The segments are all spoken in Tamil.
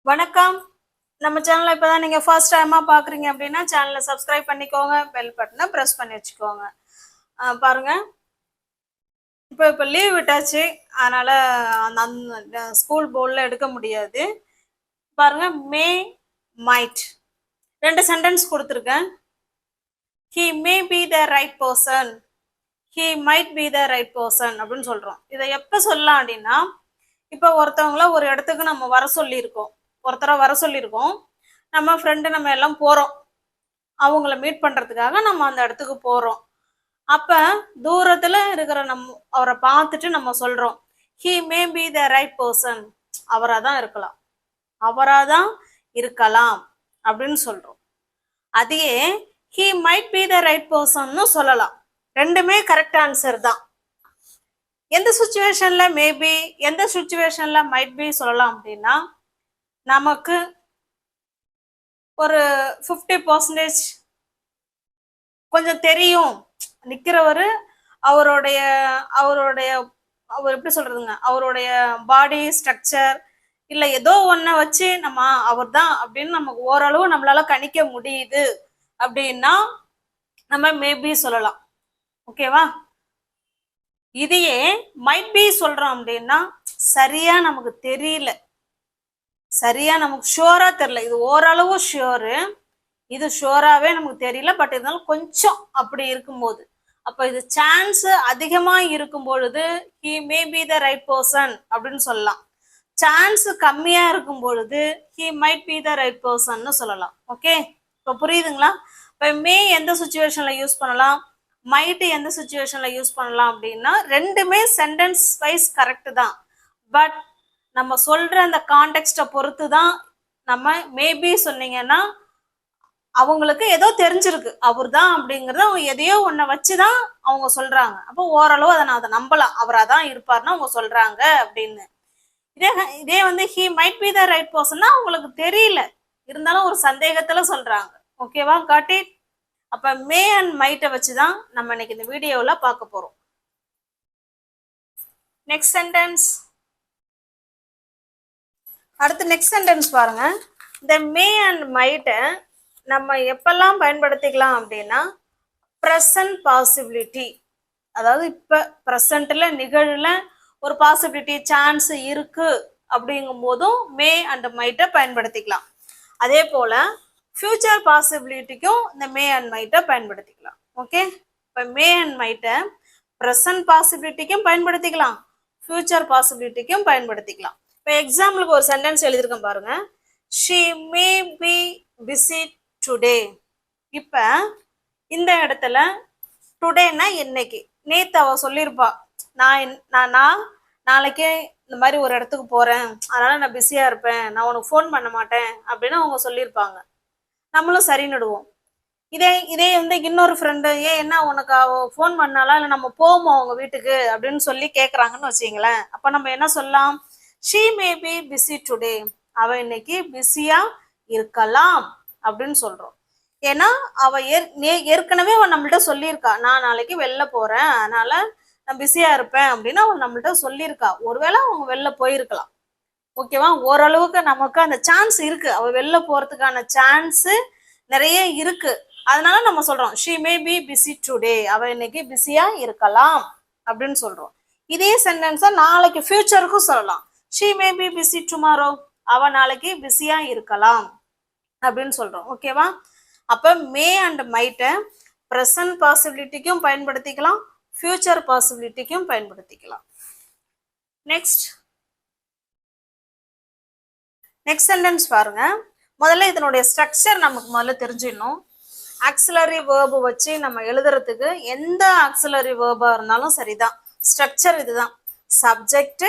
வணக்கம். நம்ம சேனலை இப்பதான் நீங்க ஃபர்ஸ்ட் டைமா பாக்குறீங்க அப்படின்னா சேனலை சப்ஸ்கிரைப் பண்ணிக்கோங்க, பெல் பட்டனை பிரஸ் பண்ணி வச்சுக்கோங்க. பாருங்க, இப்போ லீவ் விட்டாச்சு, அதனால அந்த ஸ்கூல் போர்டில் எடுக்க முடியாது. பாருங்க, மே மைட் ரெண்டு சென்டென்ஸ் கொடுத்துருக்கேன். He may be the right person, he might be the right person அப்படின்னு சொல்றோம். இதை எப்ப சொல்லலாம் அப்படின்னா, இப்போ ஒருத்தவங்கள ஒரு இடத்துக்கு நம்ம வர சொல்லியிருக்கோம், ஒருத்தரை வர சொல்லியிருக்கோம், நம்ம ஃப்ரெண்டு நம்ம எல்லாம் போகிறோம், அவங்கள மீட் பண்ணுறதுக்காக நம்ம அந்த இடத்துக்கு போகிறோம். அப்போ தூரத்தில் இருக்கிற அவரை பார்த்துட்டு நம்ம சொல்கிறோம், he may be the right person, அவராக தான் இருக்கலாம், அவராக தான் இருக்கலாம் அப்படின்னு சொல்கிறோம். அதையே he might be the right பர்சன்னு சொல்லலாம். ரெண்டுமே கரெக்ட் ஆன்சர் தான். எந்த சுச்சுவேஷன்ல மேபி, எந்த சுச்சுவேஷன்ல மைட் பி சொல்லலாம் அப்படின்னா, நமக்கு ஒரு 50% கொஞ்சம் தெரியும், நிக்கிறவரு அவருடைய அவருடைய அவர் எப்படி சொல்றதுங்க, அவருடைய பாடி ஸ்ட்ரக்சர் இல்ல ஏதோ ஒன்ன வச்சு நம்ம அவர் தான் அப்படின்னு நமக்கு ஓரளவு நம்மளால கணிக்க முடியுது அப்படின்னா நம்ம மேபி சொல்லலாம். ஓகேவா? இதையே மைட் பி சொல்றோம் அப்படின்னா சரியா நமக்கு தெரியல, சரியா நமக்கு ஷுவரா தெரியல, இது ஓரளவு ஷுவரு, இது ஷுவராகவே நமக்கு தெரியல, பட் இருந்தாலும் கொஞ்சம் அப்படி இருக்கும்போது, அப்போ இது சான்ஸ் அதிகமா இருக்கும் பொழுது he may be the right person அப்படின்னு சொல்லலாம். சான்ஸ் கம்மியா இருக்கும் பொழுது he might be the right பர்சன்னு சொல்லலாம். ஓகே, இப்போ புரியுதுங்களா? இப்போ மே எந்த சுச்சுவேஷன்ல யூஸ் பண்ணலாம், மைட் எந்த சுச்சுவேஷன்ல யூஸ் பண்ணலாம் அப்படின்னா ரெண்டுமே சென்டென்ஸ் வைஸ் கரெக்ட் தான், பட் நம்ம சொல்ற அந்த கான்டெக்ஸ்ட பொறுத்து தான். நம்ம மேபி சொன்னீங்கன்னா அவங்களுக்கு ஏதோ தெரிஞ்சிருக்கு அவர் தான் அப்படிங்கறத, அவங்க எதையோ ஒன்ன வச்சுதான் அவங்க சொல்றாங்க, அப்போ ஓரளவு அதை நம்பலாம், அவரா தான் இருப்பாருன்னு அவங்க சொல்றாங்க அப்படின்னு. இதே வந்து he might be the right பர்சன்னா அவங்களுக்கு தெரியல, இருந்தாலும் ஒரு சந்தேகத்துல சொல்றாங்க. ஓகேவா? Got it. அப்ப மே அண்ட் மைட்டை வச்சுதான் நம்ம இன்னைக்கு இந்த வீடியோல பார்க்க போறோம். Next sentence. அடுத்து நெக்ஸ்ட் சென்டென்ஸ் பாருங்க. இந்த மே அண்ட் மைட்டை நம்ம எப்பெல்லாம் பயன்படுத்திக்கலாம் அப்படின்னா ப்ரெசன்ட் பாசிபிலிட்டி, அதாவது இப்ப ப்ரெசன்ட்ல நிகழ்ல ஒரு பாசிபிலிட்டி சான்ஸ் இருக்கு அப்படிங்கும் போதும் மே அண்ட் மைட்டை பயன்படுத்திக்கலாம். அதே போல ஃபியூச்சர் பாசிபிலிட்டிக்கும் இந்த மே அண்ட் மைட்டை பயன்படுத்திக்கலாம். ஓகே, இப்போ மே அண்ட் மைட்டை ப்ரெசன்ட் பாசிபிலிட்டிக்கும் பயன்படுத்திக்கலாம், ஃபியூச்சர் பாசிபிலிட்டிக்கும் பயன்படுத்திக்கலாம். இப்போ எக்ஸாம்பிளுக்கு ஒரு சென்டென்ஸ் எழுதியிருக்கேன் பாருங்க. She may be busy today. இப்போ இந்த இடத்துல டுடேன்னா இன்னைக்கு, நேற்று அவ சொல்லியிருப்பா நான் நாளைக்கே இந்த மாதிரி ஒரு இடத்துக்கு போறேன், அதனால நான் பிஸியா இருப்பேன், நான் உனக்கு ஃபோன் பண்ண மாட்டேன் அப்படின்னு அவங்க சொல்லியிருப்பாங்க. நம்மளும் சரின்னுடுவோம். இதே வந்து இன்னொரு ஃப்ரெண்டு என்ன உனக்கு அவ ஃபோன் பண்ணாலா இல்லை நம்ம போவோம் அவங்க வீட்டுக்கு அப்படின்னு சொல்லி கேட்குறாங்கன்னு வச்சுங்களேன். அப்போ நம்ம என்ன சொல்லலாம், she may be busy today, அவ இன்னைக்கு பிஸியா இருக்கலாம் அப்படின்னு சொல்றோம். ஏன்னா அவ ஏற்கனவே அவன் நம்மள்ட்ட சொல்லியிருக்கா, நான் நாளைக்கு வெளில போறேன் அதனால நான் பிஸியா இருப்பேன் அப்படின்னு அவன் நம்மள்ட்ட சொல்லியிருக்கா. ஒருவேளை அவங்க வெளில போயிருக்கலாம். ஓகேவா? ஓரளவுக்கு நமக்கு அந்த சான்ஸ் இருக்கு, அவ வெளில போறதுக்கான சான்ஸ் நிறைய இருக்கு, அதனால நம்ம சொல்றோம் she may be busy today, அவ இன்னைக்கு பிஸியா இருக்கலாம் அப்படின்னு சொல்றோம். இதே சென்டென்ஸை நாளைக்கு ஃபியூச்சருக்கும் சொல்லலாம். She may be busy tomorrow, அவ நாளைக்கு பிஸியா இருக்கலாம் அப்படின்னு சொல்றோம். ஓகேவா? அப்ப மே அண்ட் மைட்டை ப்ரெசன்ட் பாசிபிலிட்டிக்கும் பயன்படுத்திக்கலாம், ஃபியூச்சர் பாசிபிலிட்டிக்கும் பயன்படுத்திக்கலாம். நெக்ஸ்ட் சென்டென்ஸ் பாருங்க. முதல்ல இதனுடைய ஸ்ட்ரக்சர் நமக்கு முதல்ல தெரிஞ்சிடணும். ஆக்சிலரி வேர்பு வச்சு நம்ம எழுதுறதுக்கு எந்த ஆக்சிலரி வேர்பா இருந்தாலும் சரிதான், ஸ்ட்ரக்சர் இதுதான். சப்ஜெக்ட்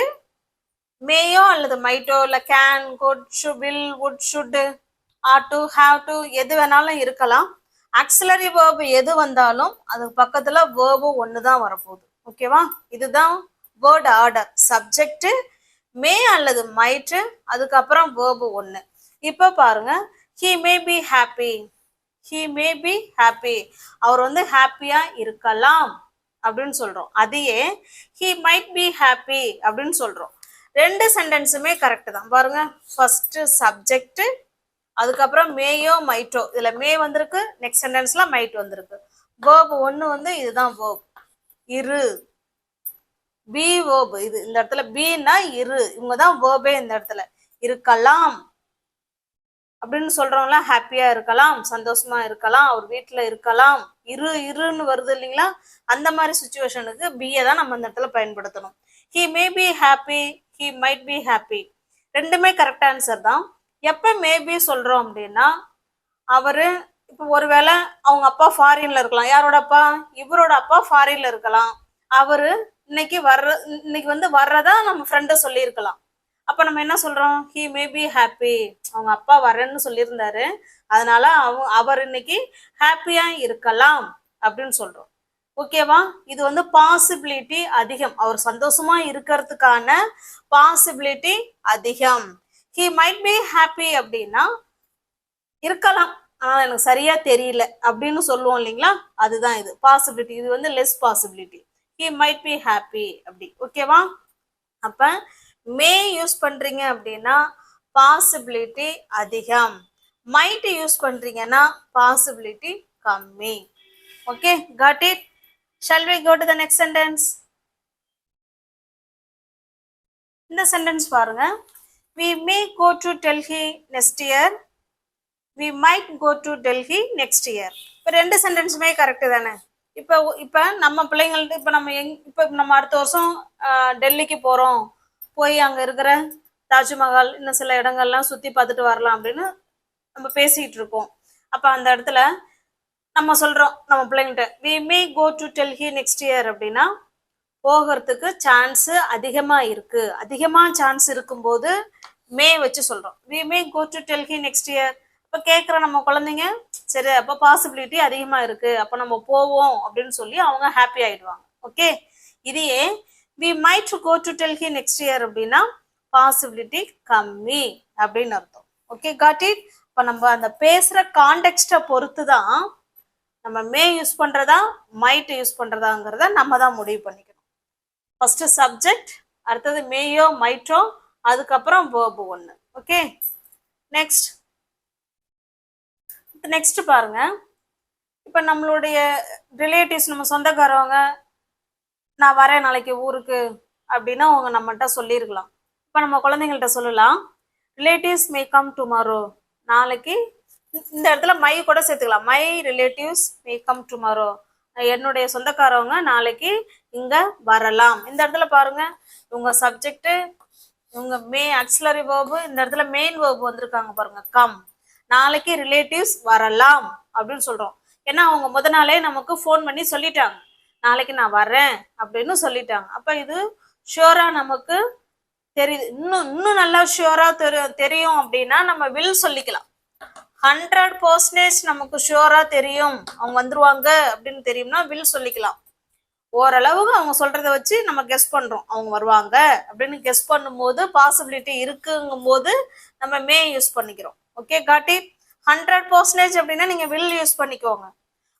மேயோ அல்லது மைட்டோ இல்ல can, could, will, would, should, ought to, have to எது வேணாலும் இருக்கலாம். ஆக்சிலரி வேர்பு எது வந்தாலும் அதுக்கு பக்கத்துல வேர்பு ஒண்ணுதான் வரப்போகுது. ஓகேவா? இதுதான் வேர்ட் ஆர்டர். சப்ஜெக்ட், மே அல்லது மைட், அதுக்கப்புறம் வேர்பு ஒண்ணு. இப்ப பாருங்க, he may be happy, he may be happy, அவர் வந்து ஹாப்பியா இருக்கலாம் அப்படின்னு சொல்றோம். அதையே ஹி மைட் பி ஹாப்பி அப்படின்னு சொல்றோம். ரெண்டு சென்டென்ஸுமே கரெக்ட் தான் பாருங்க. ஃபர்ஸ்ட் சப்ஜெக்ட், அதுக்கப்புறம் மேயோ மைட்டோ, இதுல மே வந்திருக்கு, நெக்ஸ்ட் சென்டென்ஸ்ல மைட் வந்திருக்கு. வேர்ப் ஒன்னு வந்து இதுதான் வேர்ப் இரு, பி வேர்ப் இது. இந்த இடத்துல பீனா இரு, இவங்கதான் வேர்பே இந்த இடத்துல. இருக்கலாம் அப்படின்னு சொல்றோம்ல, ஹாப்பியா இருக்கலாம், சந்தோஷமா இருக்கலாம், அவர் வீட்டுல இருக்கலாம், இருன்னு வருது இல்லைங்களா, அந்த மாதிரி சுச்சுவேஷனுக்கு பிஏ தான் நம்ம இந்த இடத்துல பயன்படுத்தணும். He may be happy, he might be happy, ரெண்டுமே கரெக்ட் ஆன்சர் தான். எப்ப மேபி சொல்றோம் அப்படின்னா, அவரு இப்போ ஒருவேளை அவங்க அப்பா ஃபாரின்ல இருக்கலாம். யாரோட அப்பா? இவரோட அப்பா ஃபாரின்ல இருக்கலாம். அவரு இன்னைக்கு வந்து வர்றதா நம்ம ஃப்ரெண்ட சொல்லியிருக்கலாம். அப்ப நம்ம என்ன சொல்றோம்? ஹி மே பி ஹாப்பி, அவங்க அப்பா வரேன்னு சொல்லியிருந்தாரு, அதனால அவர் இன்னைக்கு ஹாப்பியா இருக்கலாம் அப்படின்னு சொல்றோம். ஓகேவா? இது வந்து பாசிபிலிட்டி அதிகம், அவர் சந்தோஷமா இருக்கிறதுக்கான பாசிபிலிட்டி அதிகம். ஹி மைட் பி ஹாப்பி அப்படின்னா இருக்கலாம், ஆனா எனக்கு சரியா தெரியல அப்படின்னு சொல்லுவோம் இல்லைங்களா, அதுதான் இது பாசிபிலிட்டி. இது வந்து less possibility. He might be happy அப்படி. ஓகேவா? அப்ப மே யூஸ் பண்றீங்க அப்படின்னா பாசிபிலிட்டி அதிகம், மைட் யூஸ் பண்றீங்கன்னா பாசிபிலிட்டி கம்மி. Okay, got it? Shall we go to the next sentence? இந்த சென்டென்ஸ் பாருங்க. we may go to Delhi next year, we might go to Delhi next year. இப்போ ரெண்டு சென்டென்ஸுமே கரெக்ட் தானே? இப்போ நம்ம பிள்ளைங்கள்ட்ட இப்போ நம்ம அடுத்த வருஷம் டெல்லிக்கு போறோம், போய் அங்க இருக்கிற தாஜ்மஹால் இன்னும் சில இடங்கள்லாம் சுத்தி பார்த்துட்டு வரலாம் அப்படின்னு நம்ம பேசிட்டு இருக்கோம். அப்ப அந்த இடத்துல நம்ம சொல்றோம் நம்ம பிள்ளைங்கிட்ட, we may go to Delhi next year அப்படின்னா போகிறதுக்கு சான்ஸ் அதிகமா இருக்கு. அதிகமா சான்ஸ் இருக்கும்போது மே வச்சு சொல்றோம். we may go to Delhi next year. இப்ப கேட்குற நம்ம குழந்தைங்க, சரி அப்ப பாசிபிலிட்டி அதிகமா இருக்கு, அப்ப நம்ம போவோம் அப்படின்னு சொல்லி அவங்க ஹாப்பி ஆயிடுவாங்க. ஓகே, இதையே we might go to Delhi next year அப்படின்னா பாசிபிலிட்டி கம்மி அப்படின்னு அர்த்தம். Okay, got it? இப்ப நம்ம அந்த பேசுற கான்டெக்ஸ்ட பொறுத்து தான் நம்ம மே யூஸ் பண்றதா மைட் யூஸ் பண்றதாங்கிறத நம்ம தான் முடிவு பண்ணிக்கணும். ஃபர்ஸ்ட் சப்ஜெக்ட், அடுத்தது மேயோ மைட்டோ, அதுக்கப்புறம் வேர்ப் ஒன்று. ஓகே, நெக்ஸ்ட் பாருங்க. இப்ப நம்மளுடைய ரிலேட்டிவ்ஸ், நம்ம சொந்தக்காரவங்க, நான் வரேன் நாளைக்கு ஊருக்கு அப்படின்னா அவங்க நம்மகிட்ட சொல்லியிருக்கலாம். இப்ப நம்ம குழந்தைங்கள்ட்ட சொல்லலாம், ரிலேட்டிவ்ஸ் மே கம் டுமாரோ, நாளைக்கு. இந்த இடத்துல மை கூட சேர்த்துக்கலாம், my relatives may come tomorrow, என்னுடைய சொந்தக்காரவங்க நாளைக்கு இங்க வரலாம். இந்த இடத்துல பாருங்க, இவங்க சப்ஜெக்ட், இவங்க மே ஆக்சிலரி வேர்பு, இந்த இடத்துல மெயின் வேர்பு வந்திருக்காங்க பாருங்க, கம். நாளைக்கு ரிலேட்டிவ்ஸ் வரலாம் அப்படின்னு சொல்றோம். ஏன்னா அவங்க முத நாளே நமக்கு ஃபோன் பண்ணி சொல்லிட்டாங்க, நாளைக்கு நான் வர்றேன் அப்படின்னு சொல்லிட்டாங்க. அப்ப இது ஷியோரா நமக்கு தெரியுது. இன்னும் நல்லா ஷியோரா தெரியும் அப்படின்னா நம்ம வில் சொல்லிக்கலாம். 100% நமக்கு ஷியோரா தெரியும் அவங்க வந்துருவாங்க அப்படின்னு தெரியும்னா வில் சொல்லிக்கலாம். ஓரளவுக்கு அவங்க சொல்றத வச்சு நம்ம கெஸ் பண்றோம் அவங்க வருவாங்க அப்படின்னு கெஸ் பண்ணும்போது பாசிபிலிட்டி இருக்குங்கும் போது நம்ம மே யூஸ் பண்ணிக்கிறோம். ஓகே, காட்டி 100% அப்படின்னா நீங்க வில் யூஸ் பண்ணிக்கோங்க.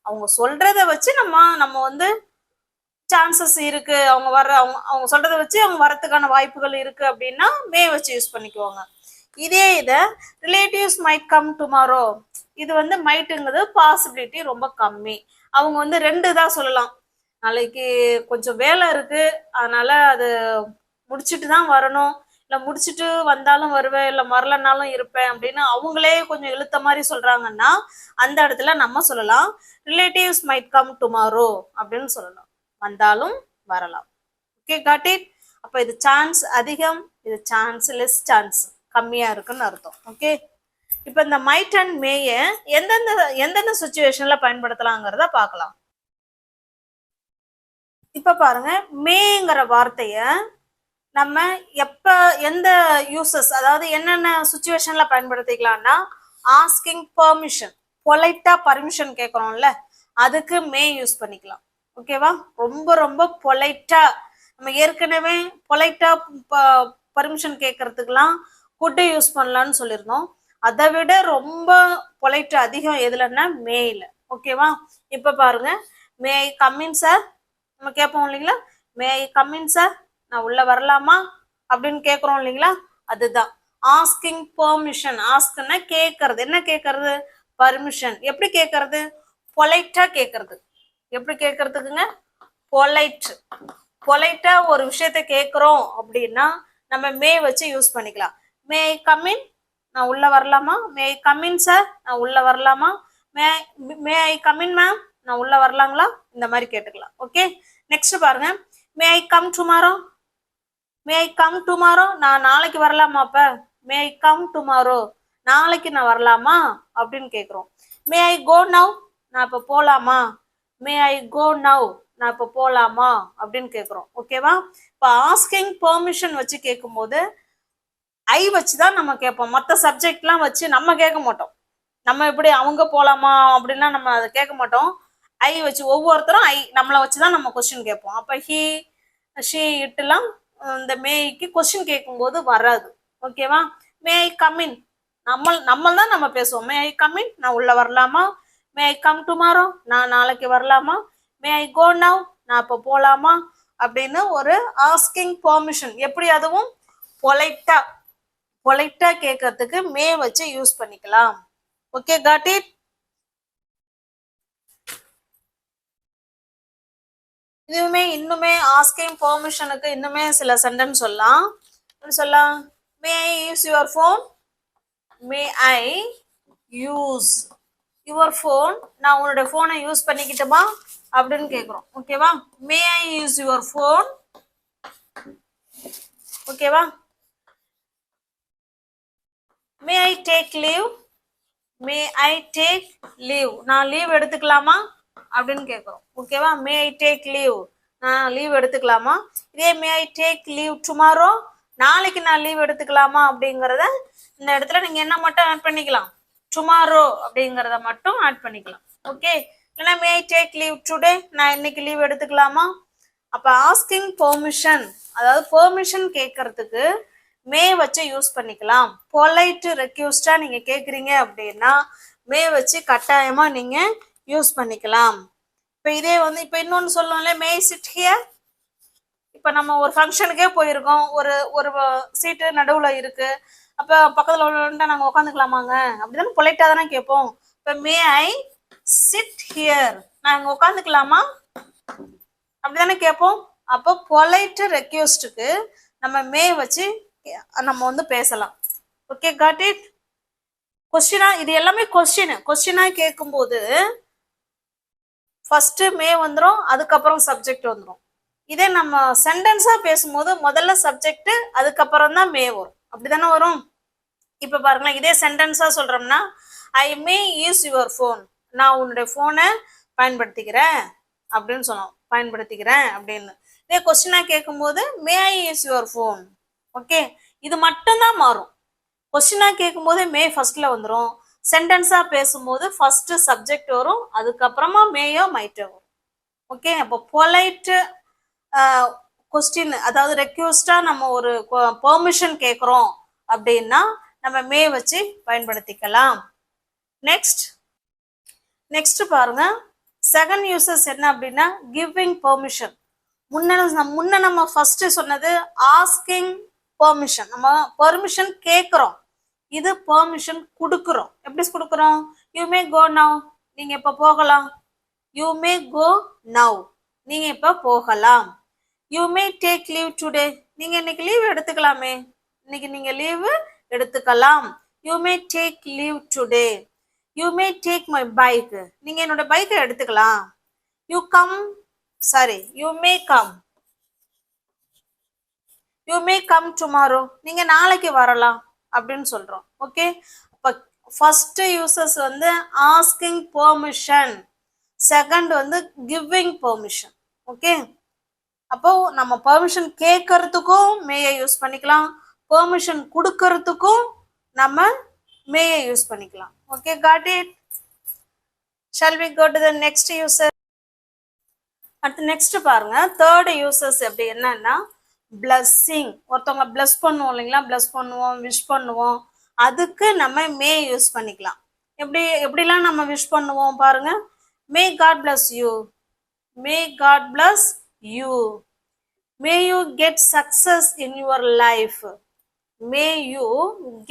அவங்க சொல்றத வச்சு நம்ம வந்து சான்சஸ் இருக்கு, அவங்க சொல்றத வச்சு அவங்க வரத்துக்கான வாய்ப்புகள் இருக்கு அப்படின்னா மே வச்சு யூஸ் பண்ணிக்குவாங்க. இதே இதை ரிலேட்டிவ்ஸ் மைட் கம் டுமாரோ, இது வந்து மைட்டுங்கிறது பாசிபிலிட்டி ரொம்ப கம்மி. அவங்க வந்து ரெண்டு தான் சொல்லலாம், நாளைக்கு கொஞ்சம் வேலை இருக்கு அதனால அது முடிச்சுட்டு தான் வரணும், இல்லை முடிச்சுட்டு வந்தாலும் வருவேன், இல்லை வரலனாலும் இருப்பேன் அப்படின்னு அவங்களே கொஞ்சம் இழுத்த மாதிரி சொல்றாங்கன்னா அந்த இடத்துல நம்ம சொல்லலாம் ரிலேட்டிவ்ஸ் மைட் கம் டுமாரோ அப்படின்னு சொல்லலாம், வந்தாலும் வரலாம். Okay, got it? அப்ப இது சான்ஸ் அதிகம், இது சான்ஸ் லெஸ், சான்ஸ் கம்மியா இருக்குன்னு அர்த்தம். ஓகே, இப்ப இந்த மைட் அண்ட் மேய எந்தெந்த சுச்சுவேஷன்ல பயன்படுத்தலாங்கிறத பார்க்கலாம். இப்ப பாருங்க, மேங்கிற வார்த்தைய நம்ம எந்த யூசஸ், அதாவது என்னென்ன சுச்சுவேஷன்ல பயன்படுத்திக்கலாம்னா, ஆஸ்கிங் பெர்மிஷன், பொலைட்டா பர்மிஷன் கேட்கறோம்ல, அதுக்கு மே யூஸ் பண்ணிக்கலாம். ஓகேவா? ரொம்ப ரொம்ப பொலைட்டா, நம்ம ஏற்கனவே பொலைட்டா பர்மிஷன் கேட்கறதுக்கெல்லாம் குட் யூஸ் பண்ணலாம்னு சொல்லியிருந்தோம். அதை விட ரொம்ப பொலைட் அதிகம் எதுலன்னா மேல. ஓகேவா? இப்ப பாருங்க, மே கம்மின் சார் நம்ம கேட்போம் இல்லைங்களா, மே கம்மின் சார், நான் உள்ள வரலாமா அப்படின்னு கேட்குறோம் இல்லைங்களா, அதுதான் ஆஸ்கிங் பெர்மிஷன். ஆஸ்க்னா கேட்கறது. என்ன கேட்கறது? பர்மிஷன். எப்படி கேட்கறது? பொலைட்டா கேட்கறது. எப்படி கேட்கறதுக்குங்க? பொலைட். பொலைட்டா ஒரு விஷயத்த கேட்குறோம் அப்படின்னா நம்ம மே வச்சு யூஸ் பண்ணிக்கலாம். மே ஐ கம்இன், நான் உள்ள வரலாமா? மே ஐ கம்இன் சார், நான் உள்ள வரலாமா? மே ஐ கம்இன் மேம், நான் உள்ள வரலாங்களா? இந்த மாதிரி கேட்டுக்கலாம். ஓகே, நெக்ஸ்ட் பாருங்க. May I come tomorrow. May I come tomorrow, நான் நாளைக்கு வரலாமா? அப்ப மே ஐ கம் டுமாரோ, நாளைக்கு நான் வரலாமா அப்படின்னு கேட்குறோம். மே ஐ கோ நவ், நான் இப்போ போகலாமா? மே ஐ கோ நவ், நான் இப்போ போகலாமா அப்படின்னு கேட்குறோம். ஓகேவா? இப்போ ஆஸ்கிங் பெர்மிஷன் வச்சு கேட்கும்போது ஐ வச்சு தான் நம்ம கேட்போம். மற்ற சப்ஜெக்ட்லாம் வச்சு நம்ம கேட்க மாட்டோம். நம்ம எப்படி அவங்க போகலாமா அப்படின்லாம் நம்ம அதை கேட்க மாட்டோம். ஐ வச்சு ஒவ்வொருத்தரும் ஐ நம்மளை வச்சு தான் நம்ம கொஸ்டின் கேட்போம். அப்போ ஹி, ஷி, இட்டுலாம் இந்த மேய்க்கு கொஸ்டின் கேட்கும்போது வராது. ஓகேவா? மே ஐ கம்இன், நம்ம தான் நம்ம பேசுவோம். மே ஐ கம்இன், நான் உள்ள வரலாமா? மே ஐ கம் டுமாரோ, நான் நாளைக்கு வரலாமா? மே ஐ கோ நவ், நான் இப்போ போகலாமா அப்படின்னு ஒரு ஆஸ்கிங் பெர்மிஷன். எப்படி? அதுவும் பொலைட்டா பொலைட்டா கேட்கறதுக்கு மே வச்சு யூஸ் பண்ணிக்கலாம். Okay, got it? இதுவுமே இன்னுமே ஆஸ்கிங் பெர்மிஷனுக்கு இன்னுமே சில சென்டென்ஸ் சொல்லலாம். சொல்லலாம், may I use your phone. May I use your phone, நான் உன்னோட ஃபோனை யூஸ் பண்ணிக்கிட்டுமா அப்படின்னு கேட்குறோம். ஓகேவா? May I use your phone. ஓகேவா? May I take leave. May I take leave, நான் லீவ் எடுத்துக்கலாமா அப்படின்னு கேட்குறோம். ஓகேவா? மே ஐ டேக் லீவ், நான் லீவ் எடுத்துக்கலாமா? இதே may I take leave tomorrow, நாளைக்கு நான் லீவ் எடுத்துக்கலாமா அப்படிங்கிறத இந்த இடத்துல நீங்க என்ன மட்டும் ஆட் பண்ணிக்கலாம்? டுமாரோ அப்படிங்கிறத மட்டும் ஆட் பண்ணிக்கலாம். ஓகே, இல்லைன்னா மே ஐ டேக் லீவ் டுடே, நான் இன்னைக்கு லீவ் எடுத்துக்கலாமா? அப்ப ஆஸ்கிங் பெர்மிஷன், அதாவது பெர்மிஷன் கேட்கறதுக்கு மே வச்சு யூஸ் பண்ணிக்கலாம். பொலைட் ரெக்யூஸ்டா நீங்க கேக்குறீங்க அப்படின்னா மே வச்சு கட்டாயமா நீங்க யூஸ் பண்ணிக்கலாம். இப்ப இதே வந்து இப்ப இன்னொன்னு சொல்லணும்ல, மே சிட் ஹியர். இப்ப நம்ம ஒரு ஃபங்க்ஷனுக்கே போயிருக்கோம், ஒரு ஒரு சீட்டு நடுவுல இருக்கு, அப்ப பக்கத்துல உள்ள நாங்க உட்காந்துக்கலாமாங்க அப்படிதானே பொலைட்டா தானே கேட்போம். இப்ப மே ஐ சிட் ஹியர், நாங்க உட்காந்துக்கலாமா அப்படிதானே கேட்போம். அப்போ பொலைட் ரெக்யூஸ்டுக்கு நம்ம மே வச்சு நம்ம வந்து பேசலாம். Okay, got it? கொஸ்டினா, இது எல்லாமே கொஸ்டினா கேட்கும்போது ஃபர்ஸ்ட் மே வந்துடும், அதுக்கப்புறம் சப்ஜெக்ட் வந்துடும். இதே நம்ம சென்டென்ஸா பேசும்போது முதல்ல சப்ஜெக்ட், அதுக்கப்புறம் தான் மே வரும். அப்படிதானே வரும். இப்ப பாருங்களேன், இதே சென்டென்ஸா சொல்றோம்னா ஐ மே யூஸ் யுவர் ஃபோன், நான் உன்னுடைய போனை பயன்படுத்திக்கிறேன் அப்படின்னு சொல்லணும். பயன்படுத்திக்கிறேன் அப்படின்னு. இதே கொஸ்டினா கேட்கும்போது மே I use your phone. Okay, இது மட்டும்தான் மாறும். கொஸ்டினா கேட்கும்போது மே ஃபர்ஸ்ட்ல வந்துடும், சென்டென்ஸா பேசும்போது ஃபர்ஸ்ட் சப்ஜெக்ட் வரும், அதுக்கப்புறமா மேயோ மைட்டோ வரும். ஓகே, அப்போ பொலைட் கொஸ்டின், அதாவது ரெக்வஸ்டா நம்ம ஒரு பெர்மிஷன் கேட்குறோம் அப்படின்னா நம்ம மே வச்சு பயன்படுத்திக்கலாம். நெக்ஸ்ட் பாருங்க, செகண்ட் யூசஸ் என்ன அப்படின்னா கிவிங் பெர்மிஷன். முன்ன நம்ம ஃபர்ஸ்ட் சொன்னது ஆஸ்கிங் பெர்மிஷன், நம்ம பெர்மிஷன் கேட்குறோம். இது பெர்மிஷன் கொடுக்குறோம். எப்படி கொடுக்குறோம்? யூ மே கோ நவ், நீங்க இப்ப போகலாம். யூ மே கோ நவ், நீங்க இப்ப போகலாம். You may take leave today, நீங்க இன்னைக்கு லீவ் எடுத்துக்கலாமே, இன்னைக்கு நீங்க லீவ் எடுத்துக்கலாம். You may take leave today. You may take my bike, நீங்க என்னோட பைக்கை எடுத்துக்கலாம். You come, sorry, you may come. You may come tomorrow, நீங்க நாளைக்கு வரலாம் அப்படின்னு சொல்றோம். ஓகே, அப்ப ஃபர்ஸ்ட் யூசஸ் வந்து ஆஸ்கிங் பெர்மிஷன், செகண்ட் வந்து கிவிங் பெர்மிஷன். ஓகே, அப்போ நம்ம பெர்மிஷன் கேட்கறதுக்கும் மேயை யூஸ் பண்ணிக்கலாம், பெர்மிஷன் கொடுக்கறதுக்கும் நம்ம மேயை யூஸ் பண்ணிக்கலாம். Okay, got it? Shall we go to the next user? அடுத்து நெக்ஸ்ட் பாருங்க, தேர்ட் யூசஸ் எப்படி என்னன்னா பிளஸ்ஸிங். ஒருத்தவங்க பிளஸ் பண்ணுவோம் இல்லைங்களா, பிளஸ் பண்ணுவோம், விஷ் பண்ணுவோம், அதுக்கு நம்ம மே யூஸ் பண்ணிக்கலாம். எப்படிலாம் நம்ம விஷ் பண்ணுவோம் பாருங்க. May God bless you, may God bless you, may you get success in your life. May you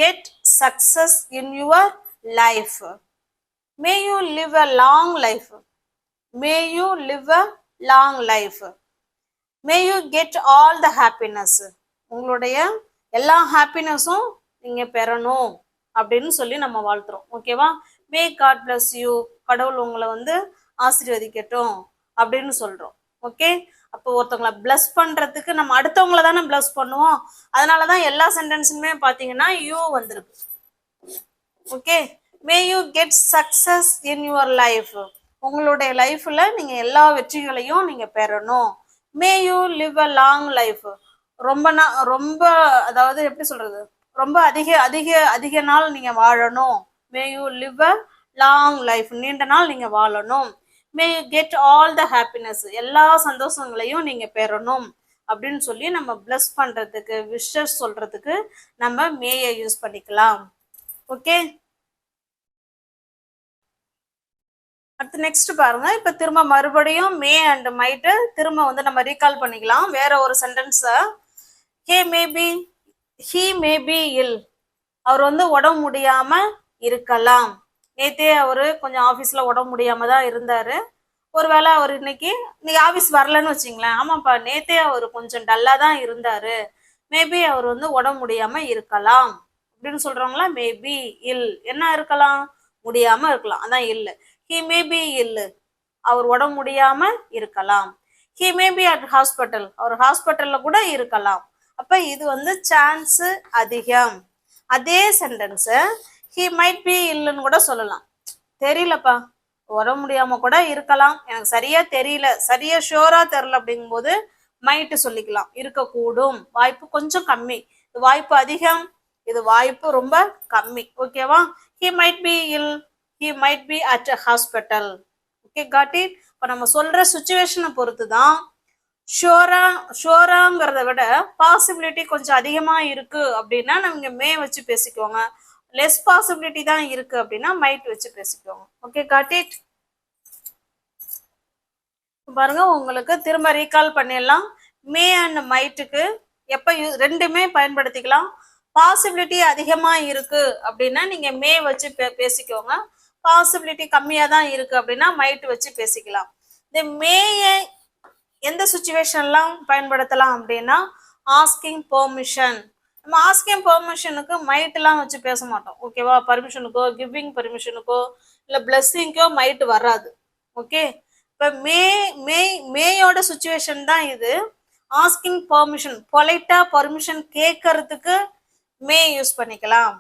get success in your life. May you live a long life. May you live a long life. May you get all the happiness. உங்களுடைய எல்லா ஹாப்பினஸும் நீங்க பெறணும் அப்படின்னு சொல்லி நம்ம வாழ்த்துறோம். ஓகேவா? May God bless you. கடவுள் உங்களை வந்து ஆசீர்வதிக்கட்டும் அப்படின்னு சொல்றோம். ஓகே? அப்போ ஒருத்தவங்களை பிளஸ் பண்றதுக்கு நம்ம அடுத்தவங்களை தானே பிளஸ் பண்ணுவோம். அதனாலதான் எல்லா சென்டென்ஸுமே பாத்தீங்கன்னா யூ வந்திருக்கு. Okay? May you get success in your life. உங்களுடைய லைஃப்ல நீங்க எல்லா வெற்றிகளையும் நீங்க பெறணும். மே you live a long life. ரொம்ப அதாவது எப்படி சொல்றது, ரொம்ப அதிக அதிக அதிக நாள் நீங்க வாழணும். மே you live a long life. நீண்ட நாள் நீங்க வாழணும். மே you get all the happiness. எல்லா சந்தோஷங்களையும் நீங்க பெறணும் அப்படின்னு சொல்லி நம்ம பிளஸ் பண்றதுக்கு, விஷஸ் சொல்றதுக்கு நம்ம மேயை யூஸ் பண்ணிக்கலாம். ஓகே? அடுத்து நெக்ஸ்ட் பாருங்க. இப்ப திரும்ப மறுபடியும் மே அண்ட் மைட்டு திரும்ப வந்து நம்ம ரீகால் பண்ணிக்கலாம். வேற ஒரு சென்டென்ஸ, ஹி மே பி இல். அவர் வந்து உடம்பு முடியாம இருக்கலாம். நேத்தே அவரு கொஞ்சம் ஆபீஸ்ல உடம்பு முடியாம தான் இருந்தாரு. ஒருவேளை அவர் இன்னைக்கு ஆபீஸ் வரலன்னு வச்சுங்களேன். ஆமாப்பா, நேத்தே அவர் கொஞ்சம் டல்லா தான் இருந்தாரு. மேபி அவர் வந்து உடம்பு முடியாம இருக்கலாம் அப்படின்னு சொல்றவங்களா மேபி இல். என்ன இருக்கலாம்? முடியாம இருக்கலாம். அதான் இல்ல. ஹி மே பி இல். அவர் உடம்பு முடியாம இருக்கலாம். He may be at hospital. அவர் ஹாஸ்பிட்டல்ல கூட இருக்கலாம். அப்ப இது வந்து சான்ஸ் அதிகம். அதே சென்டென்ஸ் ஹி மைட் பி இல்லைன்னு கூட சொல்லலாம். தெரியலப்பா, உடம்பு முடியாம கூட இருக்கலாம், எனக்கு சரியா தெரியல, சரியா ஷோரா தெரியல அப்படிங்கும் போது மைட்டு சொல்லிக்கலாம். இருக்கக்கூடும், வாய்ப்பு கொஞ்சம் கம்மி. இது வாய்ப்பு அதிகம், இது வாய்ப்பு ரொம்ப கம்மி. ஓகேவா? He might be ill, he might be at hospital. Okay, got it? இப்போ நம்ம சொல்ற சுச்சுவேஷனை பொறுத்து தான் ஷோராங்கிறத விட பாசிபிலிட்டி கொஞ்சம் அதிகமா இருக்கு அப்படின்னா நம்ம மே வச்சு பேசிக்குவாங்க. லெஸ் பாசிபிலிட்டி தான் இருக்கு அப்படின்னா மைட் வச்சு பேசிக்குவாங்க. Okay, got it? பாருங்க, உங்களுக்கு திரும்ப ரீகால் பண்ணிடலாம். மே அண்ட் மைட்டுக்கு எப்ப ரெண்டுமே பயன்படுத்திக்கலாம். பாசிபிலிட்டி அதிகமா இருக்கு அப்படின்னா நீங்க மே வச்சு பேசிக்கோங்க. பாசிபிலிட்டி கம்மியா தான் இருக்கு அப்படின்னா மைட் வச்சு பேசிக்கலாம். இந்த மேயை எந்த சுச்சுவேஷன்லாம் பயன்படுத்தலாம் அப்படின்னா ஆஸ்கிங் பெர்மிஷன். நம்ம ஆஸ்கிங் பெர்மிஷனுக்கு மைட்லாம் வச்சு பேச மாட்டோம். ஓகேவா? பர்மிஷனுக்கோ, கிவிங் பர்மிஷனுக்கோ, இல்லை பிளெஸ்ஸிங்கோ மைட் வராது. ஓகே? இப்போ மேயோட சுச்சுவேஷன் தான் இது. ஆஸ்கிங் பெர்மிஷன், பொலைட்டா பர்மிஷன் கேட்கறதுக்கு மே யூஸ் பண்ணிக்கலாம்.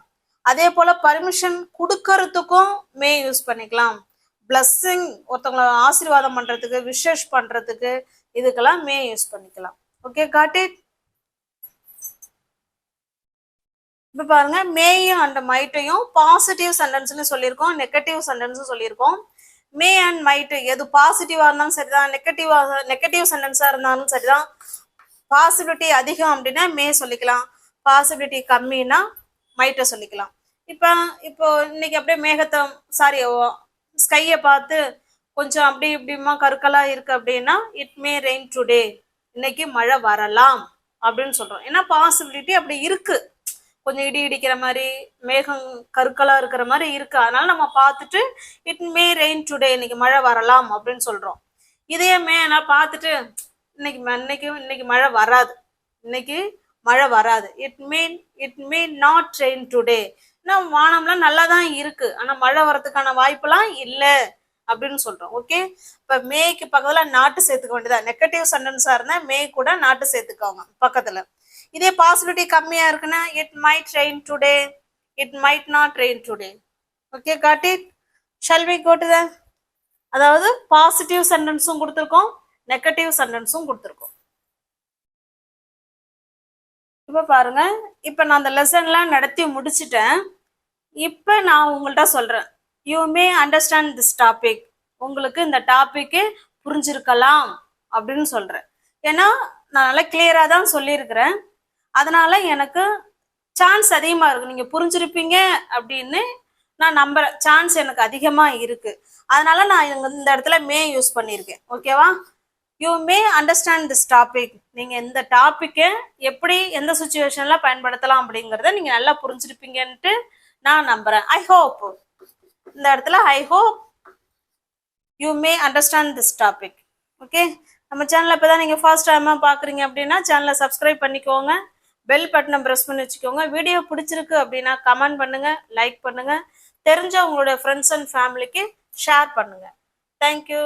அதே போல பர்மிஷன் கொடுக்கறதுக்கும் மே யூஸ் பண்ணிக்கலாம். பிளஸ்ஸிங், ஒருத்தவங்களை ஆசீர்வாதம் பண்றதுக்கு, விஷஸ் பண்றதுக்கு, இதுக்கெல்லாம் மே யூஸ் பண்ணிக்கலாம். Okay, got it? இப்ப பாருங்க, மேயும் அண்ட் மைட்டையும் பாசிட்டிவ் சென்டென்ஸ்னு சொல்லியிருக்கோம், நெகட்டிவ் சென்டென்ஸ் சொல்லியிருக்கோம். மே அண்ட் மைட்டு எது பாசிட்டிவா இருந்தாலும் சரிதான், நெகட்டிவ் சென்டென்ஸா இருந்தாலும் சரிதான். பாசிபிலிட்டி அதிகம் அப்படின்னா மே சொல்லிக்கலாம், பாசிபிலிட்டி கம்மின்னா மைட்டை சொல்லிக்கலாம். இப்போ இன்னைக்கு அப்படியே ஸ்கையை பார்த்து கொஞ்சம் அப்படி இப்படிமா கருக்கலா இருக்கு அப்படின்னா இட் மே ரெயின் டுடே. இன்னைக்கு மழை வரலாம் அப்படின்னு சொல்றோம். ஏன்னா பாசிபிலிட்டி அப்படி இருக்கு, கொஞ்சம் இடி இடிக்கிற மாதிரி, மேகம் கருக்கலா இருக்கிற மாதிரி இருக்கு. அதனால நம்ம பார்த்துட்டு இட் மே ரெயின் டுடே, இன்னைக்கு மழை வரலாம் அப்படின்னு சொல்றோம். இதே நான் பார்த்துட்டு இன்னைக்கு மழை வராது, இன்னைக்கு மழை வராது, it may not rain today. வானம்லாம் நல்லா தான் இருக்கு, ஆனா மழை வர்றதுக்கான வாய்ப்பெல்லாம் இல்லை அப்படின்னு சொல்றோம். ஓகே? இப்ப மேக்கு பக்கத்துல நாட்டு சேர்த்துக்க வேண்டியதா. நெகட்டிவ் சென்டென்ஸா இருந்தா மே கூட நாட்டு சேர்த்துக்கோங்க பக்கத்துல. இதே பாசிபிலிட்டி கம்மியா இருக்குன்னா it might rain today, it might not rain today. Okay, got it? Shall we go to the, அதாவது பாசிட்டிவ் சென்டென்ஸும் கொடுத்துருக்கோம், நெகட்டிவ் சென்டென்ஸும் கொடுத்துருக்கோம். இப்ப பாருங்க, இப்ப நான் அந்த லெசன்லாம் நடத்தி முடிச்சுட்டேன். இப்ப நான் உங்கள்கிட்ட சொல்றேன், you may understand this topic. உங்களுக்கு இந்த டாபிக்கு புரிஞ்சிருக்கலாம் அப்படின்னு சொல்றேன். ஏன்னா நான் நல்லா கிளியரா தான் சொல்லியிருக்கிறேன். அதனால எனக்கு சான்ஸ் அதிகமா இருக்கு, நீங்க புரிஞ்சிருப்பீங்க அப்படின்னு நான் நம்புறேன். சான்ஸ் எனக்கு அதிகமா இருக்கு. அதனால நான் இந்த இடத்துல மே யூஸ் பண்ணியிருக்கேன். ஓகேவா? You may understand this topic. நீங்க இந்த டாபிக்கை எப்படி எந்த சுச்சுவேஷன்ல பயன்படுத்தலாம் அப்படிங்கறத நீங்க நல்லா புரிஞ்சிருப்பீங்கன்ட்டு நான் நம்புறேன். ஐ ஹோப் இந்த இடத்துல I hope you may understand this topic. Okay, நம்ம சேனலை இப்போதான் நீங்க ஃபர்ஸ்ட் டைமா பாக்குறீங்க அப்படின்னா சேனலை சப்ஸ்கிரைப் பண்ணிக்கோங்க, பெல் பட்டனை ப்ரெஸ் பண்ணி வச்சுக்கோங்க. வீடியோ பிடிச்சிருக்கு அப்படின்னா கமெண்ட் பண்ணுங்க, லைக் பண்ணுங்க, தெரிஞ்ச உங்களுடைய ஃப்ரெண்ட்ஸ் அண்ட் ஃபேமிலிக்கு ஷேர் பண்ணுங்க. தேங்க்யூ.